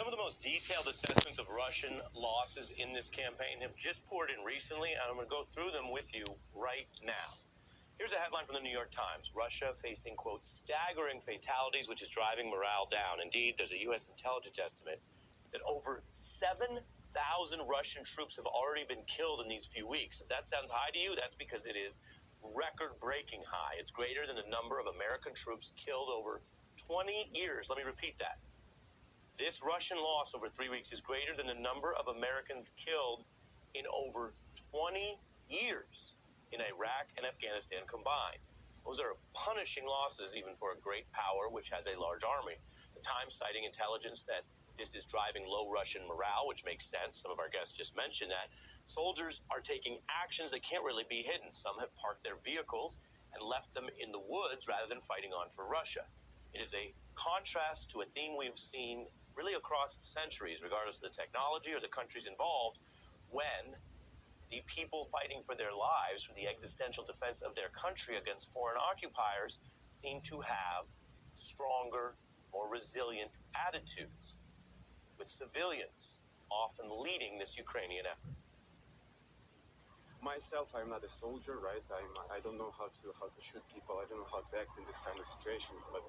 Some of the most detailed assessments of Russian losses in this campaign have just poured in recently, and I'm going to go through them with you right now. Here's a headline from the New York Times. Russia facing, quote, staggering fatalities, which is driving morale down. Indeed, there's a U.S. intelligence estimate that over 7,000 Russian troops have already been killed in these few weeks. If that sounds high to you, that's because it is record-breaking high. It's greater than the number of American troops killed over 20 years. Let me repeat that. This Russian loss over 3 weeks is greater than the number of Americans killed in over 20 years in Iraq and Afghanistan combined. Those are punishing losses even for a great power which has a large army. The Times citing intelligence that this is driving low Russian morale, which makes sense. Some of our guests just mentioned that. Soldiers are taking actions that can't really be hidden. Some have parked their vehicles and left them in the woods rather than fighting on for Russia. It is a contrast to a theme we've seen really across centuries, regardless of the technology or the countries involved, when the people fighting for their lives for the existential defense of their country against foreign occupiers seem to have stronger, more resilient attitudes, with civilians often leading this Ukrainian effort. Myself, I'm not a soldier, right? I don't know how to shoot people. I don't know how to act in this kind of situations. But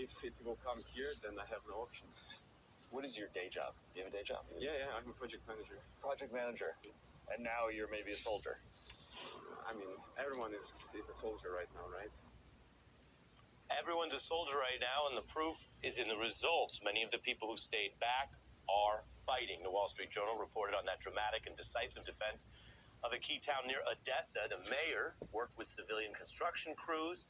if it will come here, then I have no option. What is your day job? Do you have a day job? Yeah, I'm a project manager. Project manager. And now you're maybe a soldier. I mean, everyone is a soldier right now, right? Everyone's a soldier right now, and the proof is in the results. Many of the people who stayed back are fighting. The Wall Street Journal reported on that dramatic and decisive defense of a key town near Odessa. The mayor worked with civilian construction crews.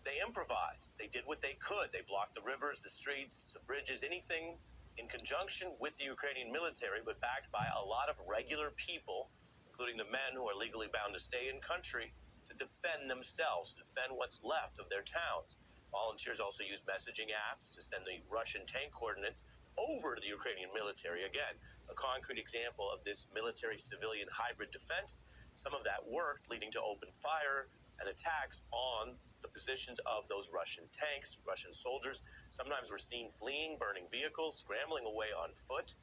They improvised. They did what they could. They blocked the rivers, the streets, the bridges, anything in conjunction with the Ukrainian military, but backed by a lot of regular people, including the men who are legally bound to stay in country, to defend themselves, to defend what's left of their towns. Volunteers also use messaging apps to send the Russian tank coordinates over to the Ukrainian military. Again, a concrete example of this military-civilian hybrid defense. Some of that worked, leading to open fire and attacks on the positions of those Russian tanks, Russian soldiers. Sometimes we're seen fleeing, burning vehicles, scrambling away on foot.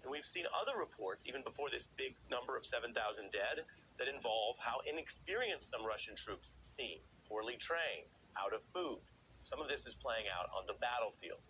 And we've seen other reports, even before this big number of 7,000 dead, that involve how inexperienced some Russian troops seem, poorly trained, out of food. Some of this is playing out on the battlefield.